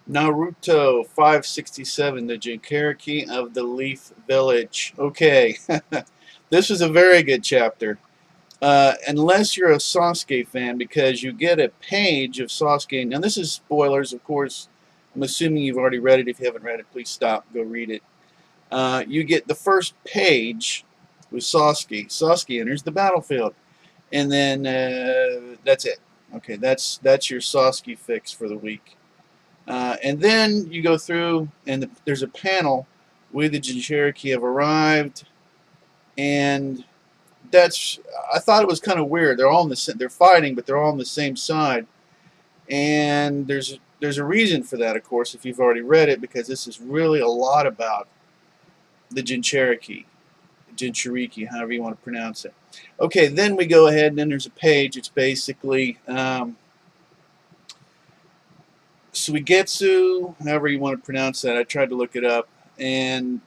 Naruto 567, the Jinchuriki of the Leaf Village. Okay, this was a very good chapter. Unless you're a Sasuke fan, because you get a page of Sasuke. Now, this is spoilers, of course. I'm assuming you've already read it. If you haven't read it, please stop, go read it. You get the first page with Sasuke. Sasuke enters the battlefield, and then that's it. Okay, that's your Sasuke fix for the week. And then you go through, and there's a panel with the Jinchuriki have arrived, and that's I thought it was kind of weird. They're all in they're fighting, but they're all on the same side, and there's a reason for that, of course, if you've already read it, because this is really a lot about the Jinchuriki, however you want to pronounce it. Okay, then we go ahead, and then there's a page. It's basically Suigetsu, however you want to pronounce that. I tried to look it up, and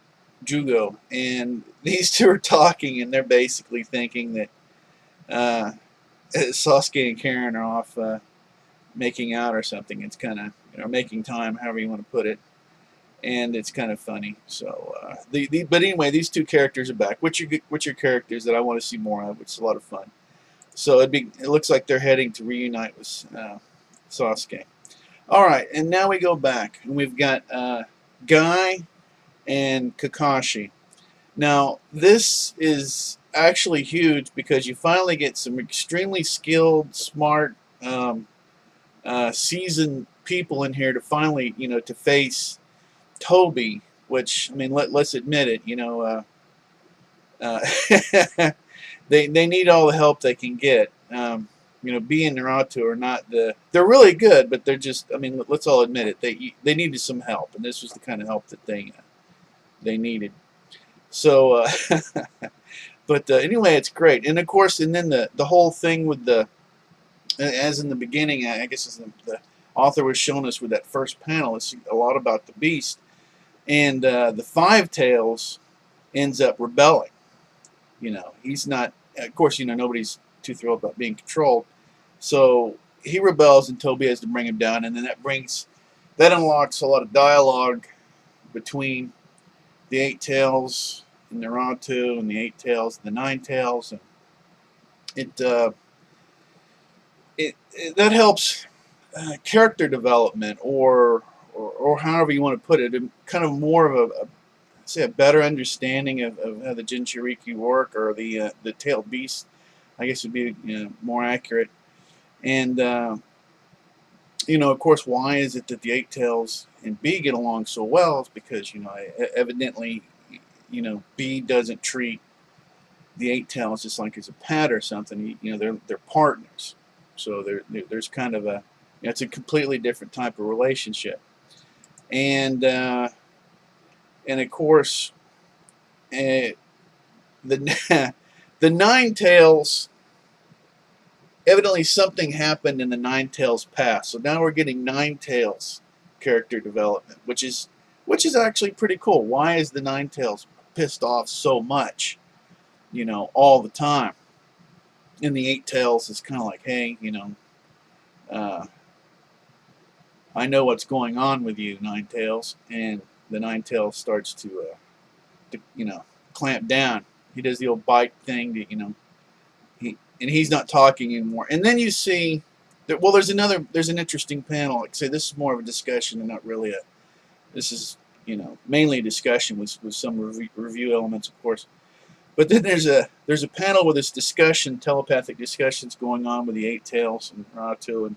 Jugo, and these two are talking, and they're basically thinking that Sasuke and Karen are off making out or something. It's kind of, making time, however you want to put it, and it's kind of funny. So, but anyway, these two characters are back, which are characters that I want to see more of, which is a lot of fun. So it looks like they're heading to reunite with Sasuke. All right, and now we go back, and we've got Guy and Kakashi. Now, this is actually huge because you finally get some extremely skilled, smart, seasoned people in here to finally, to face Toby. Which, I mean, let's admit it, they need all the help they can get. B and Naruto are not they're really good, but they're just, I mean, let's all admit it, they needed some help, and this was the kind of help that they needed. So, but anyway, it's great, and of course, and then the whole thing with as in the beginning, I guess as the author was showing us with that first panel, it's a lot about the beast, and the Five Tails ends up rebelling. He's not, of course, nobody's too thrilled about being controlled, so he rebels, and Toby has to bring him down, and then that unlocks a lot of dialogue between the Eight Tails and Naruto, and the Eight Tails and the Nine Tails, and that helps character development, or however you want to put it, and kind of more of a better understanding of how the Jinchuriki work, or the tailed beast, I guess would be more accurate. And of course, why is it that the Eight Tails and B get along so well? It's because evidently, B doesn't treat the Eight Tails just like as a pet or something. They're partners, so there's kind of it's a completely different type of relationship. And of course, the the Nine Tails, evidently something happened in the Nine Tails past. So now we're getting Nine Tails character development, which is actually pretty cool. Why is the Nine Tails pissed off so much, all the time? And the Eight Tails is kind of like, hey, uh, I know what's going on with you, Nine Tails. And the Nine Tails starts to clamp down. He does the old bite thing that, he's not talking anymore. And then you see that, well, there's an interesting panel. Like I say, this is more of a discussion and not really this is, mainly a discussion with some review elements, of course. But then there's a panel with this discussion, telepathic discussions going on with the Eight Tails and Naruto and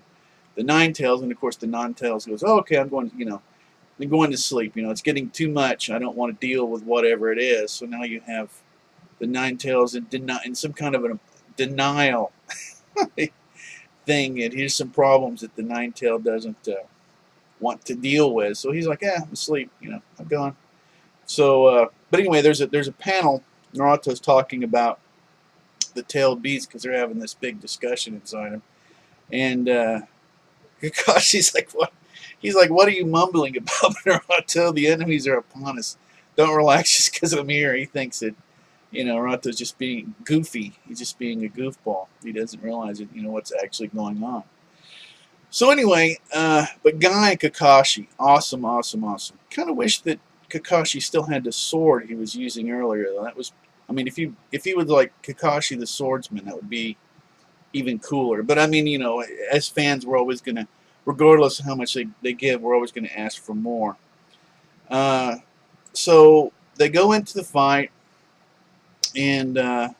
the Nine Tails, and of course the Nine Tails goes, oh, okay, I'm going to sleep. It's getting too much. I don't want to deal with whatever it is. So now you have the Nine Tails in some kind of a denial thing, and here's some problems that the Nine Tail doesn't want to deal with. So he's like, yeah, I'm asleep. I'm gone. So, but anyway, there's a panel. Naruto's talking about the tailed beast because they're having this big discussion inside him, and Kakashi's like, what? He's like, what are you mumbling about, Naruto? The enemies are upon us. Don't relax just because I'm here. He thinks that, Naruto's just being goofy. He's just being a goofball. He doesn't realize it, what's actually going on. So anyway, but Guy and Kakashi, awesome, awesome, awesome. Kind of wish that Kakashi still had the sword he was using earlier, though. That was, I mean, if he was like Kakashi the swordsman, that would be even cooler. But I mean, you know, as fans, we're always gonna, regardless of how much they give, we're always gonna ask for more. Uh, so they go into the fight, and and,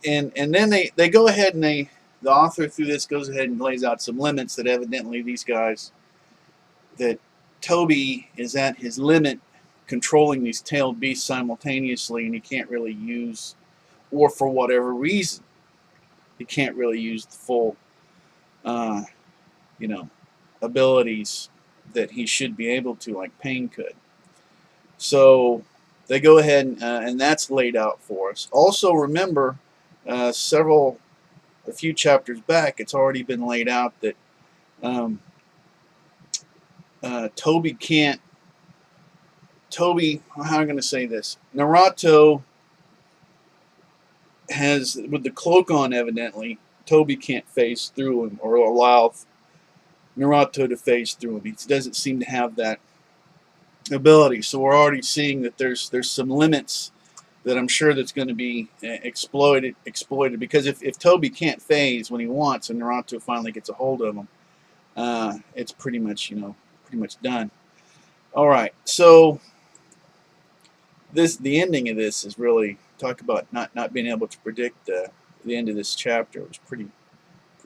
and then they go ahead and the author through this goes ahead and lays out some limits that evidently these guys, that Toby is at his limit controlling these tailed beasts simultaneously, and he can't really use, or for whatever reason he can't really use the full uh, you know, abilities that he should be able to, like Pain could. So they go ahead and that's laid out for us. Also remember, a few chapters back, it's already been laid out that Toby can't. Toby, how am I going to say this? Naruto has, with the cloak on, evidently, Toby can't phase through him or allow Naruto to phase through him. He doesn't seem to have that ability. So we're already seeing that there's some limits that I'm sure that's going to be exploited. Because if Toby can't phase when he wants, and Naruto finally gets a hold of him, it's pretty much done. All right, so the ending of this is really, talk about not being able to predict the end of this chapter. It was pretty,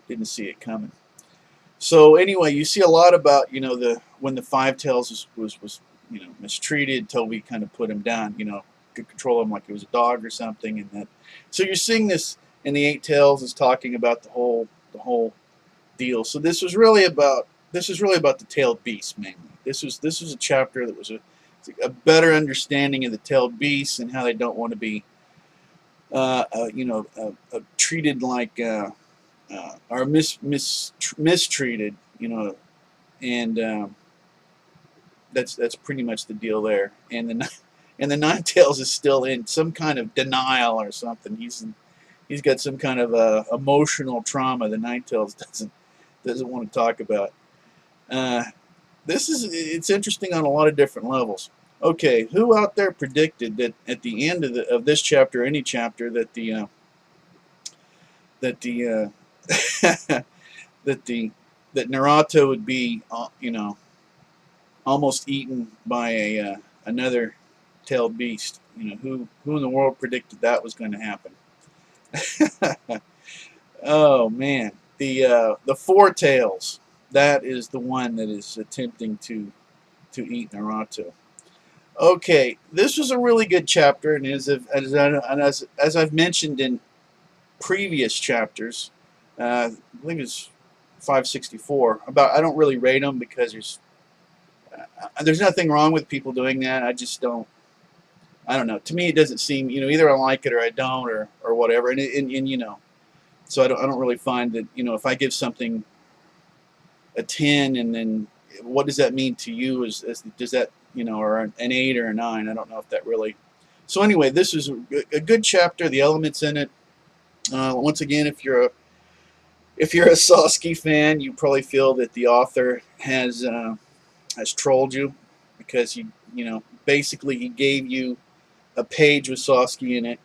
didn't see it coming. So anyway, you see a lot about, you know, when the Five Tails was you know, mistreated, Toby kind of put him down, you know, could control him like he was a dog or something, and that. So you're seeing this in the Eight Tails is talking about the whole deal. So this was really about the tailed beasts mainly. This was a chapter that was a better understanding of the tailed beasts and how they don't want to be you know, treated like or mistreated, you know, and that's pretty much the deal there. And the Nine Tails is still in some kind of denial or something. He's got some kind of emotional trauma the Nine Tails doesn't want to talk about. It's interesting on a lot of different levels. Okay, who out there predicted that at the end of this chapter, any chapter, that the that Naruto would be, you know, almost eaten by another tailed beast? You know, who in the world predicted that was going to happen? Oh man, the Four Tails. That is the one that is attempting to eat Naruto. Okay, this was a really good chapter, and as I've mentioned in previous chapters, I believe it's 564. I don't really rate them because there's nothing wrong with people doing that. I just don't. I don't know. To me, it doesn't seem, you know, either I like it or I don't, or whatever. And you know, so I don't really find that, you know, if I give something a 10, and then what does that mean to you? Does that, you know, or an 8 or a 9? I don't know if that really. So anyway, this is a good chapter. The elements in it. Once again, if you're a Sasuke fan, you probably feel that the author has trolled you, because he, you know, basically he gave you a page with Sasuke in it,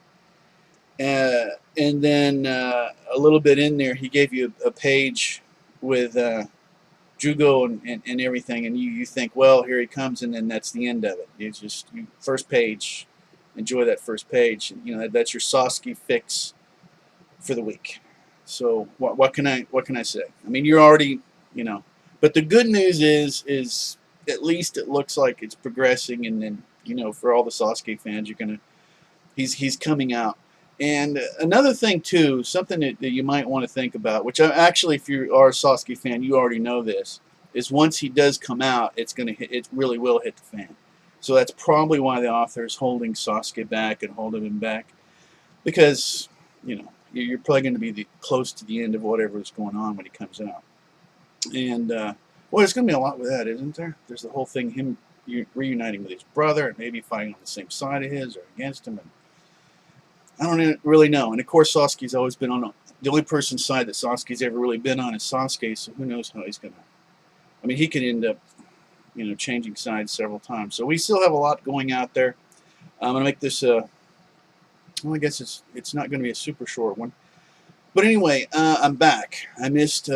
and then a little bit in there he gave you a page with Jugo and everything, and you think, well, here he comes, and then that's the end of it. It's just first page. Enjoy that first page. You know, that's your Sasuke fix for the week. So what can I say? I mean, you're already, you know, but the good news is at least it looks like it's progressing, and then, you know, for all the Sasuke fans, he's coming out. And another thing too, something that you might want to think about, which actually, if you are a Sasuke fan, you already know this, is once he does come out, it really will hit the fan. So that's probably why the author is holding Sasuke back and holding him back, because, you know, you're probably going to be close to the end of whatever is going on when he comes out. And well, there's going to be a lot with that, isn't there? There's the whole thing, him reuniting with his brother, and maybe fighting on the same side of his or against him. And I don't really know. And of course, Sasuke's always been on the only person's side that Sasuke's ever really been on is Sasuke, so who knows how he's gonna. I mean, he could end up, changing sides several times. So we still have a lot going out there. I'm gonna make this. Well, I guess it's not gonna be a super short one. But anyway, I'm back. I missed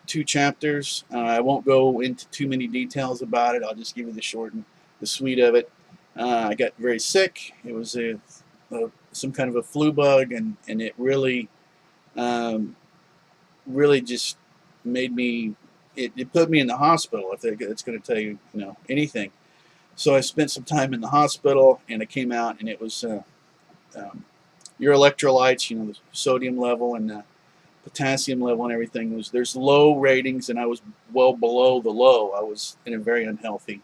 2 chapters. I won't go into too many details about it. I'll just give you the short and the sweet of it. I got very sick. It was some kind of a flu bug, and it really, really just made me. It put me in the hospital. If it's going to tell you, anything. So I spent some time in the hospital, and I came out, and it was your electrolytes, the sodium level and potassium level and everything there's low ratings, and I was well below the low. I was in a very unhealthy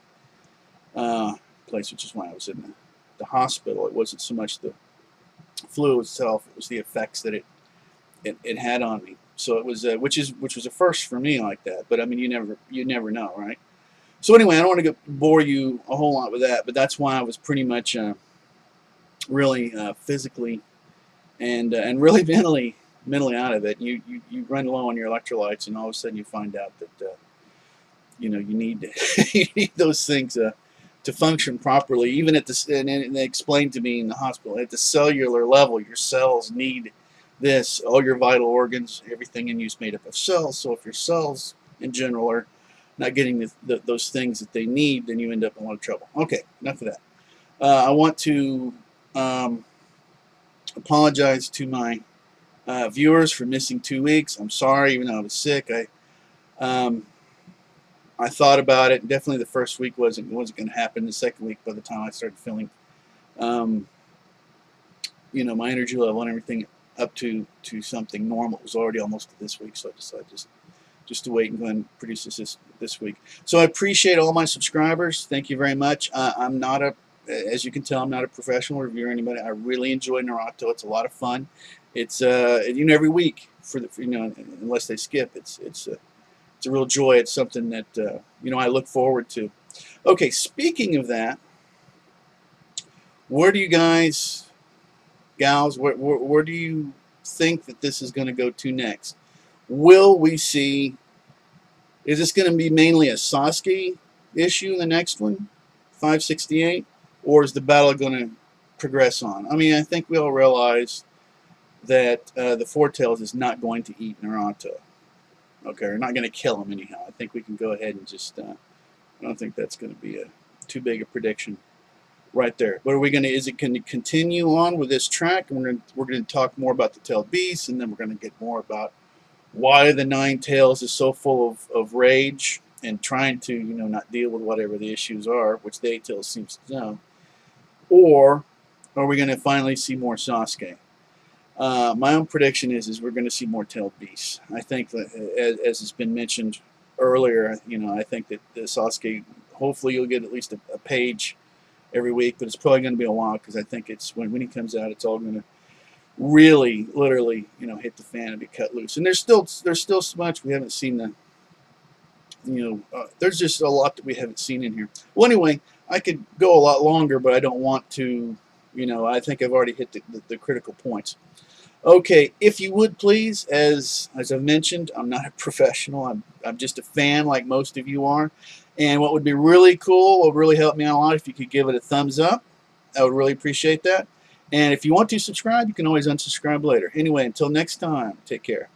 place, which is why I was in the hospital. It wasn't so much the flu itself; it was the effects that it had on me. So it was which was a first for me like that. But I mean, you never know, right? So anyway, I don't want to bore you a whole lot with that, but that's why I was pretty much really physically and really mentally out of it. You run low on your electrolytes, and all of a sudden you find out that you need you need those things to function properly. Even at the and they explained to me in the hospital, at the cellular level, your cells need this. All your vital organs, everything in you is made up of cells. So if your cells in general are not getting those things that they need, then you end up in a lot of trouble. Okay, enough of that. I want to apologize to my viewers for missing 2 weeks. I'm sorry, even though I was sick. I thought about it. Definitely, the first week wasn't going to happen. The second week, by the time I started feeling, my energy level and everything up to something normal, it was already almost this week. So I decided just to wait and go ahead and produce this week. So I appreciate all my subscribers. Thank you very much. I'm not as you can tell, I'm not a professional reviewer or anybody. I really enjoy Naruto. It's a lot of fun. It's every week unless they skip. It's a real joy. It's something that I look forward to. Okay, speaking of that, where do you guys, gals, where do you think that this is going to go to next? Will we see? Is this going to be mainly a Sasuke issue in the next one, 568, or is the battle going to progress on? I mean, I think we all realize that the Four Tails is not going to eat Naruto. Okay, we're not going to kill him anyhow. I think we can go ahead and just. I don't think that's going to be too big a prediction, right there. But are we going to? Is it going to continue on with this track? And we're going to talk more about the Tailed Beast, and then we're going to get more about why the Nine Tails is so full of rage and trying to not deal with whatever the issues are, which the Eight Tails seems to know. Or are we going to finally see more Sasuke? My own prediction is we're going to see more Tailed Beasts. I think that, as has been mentioned earlier, I think that the Sasuke, hopefully you'll get at least a page every week, but it's probably going to be a while because I think it's when he comes out, it's all going to really, literally, hit the fan and be cut loose. And there's still so much we haven't seen. There's just a lot that we haven't seen in here. Well, anyway, I could go a lot longer, but I don't want to. I think I've already hit the critical points. Okay, if you would please, as I've mentioned, I'm not a professional. I'm just a fan like most of you are. And what would be really cool, would really help me out a lot if you could give it a thumbs up. I would really appreciate that. And if you want to subscribe, you can always unsubscribe later. Anyway, until next time, take care.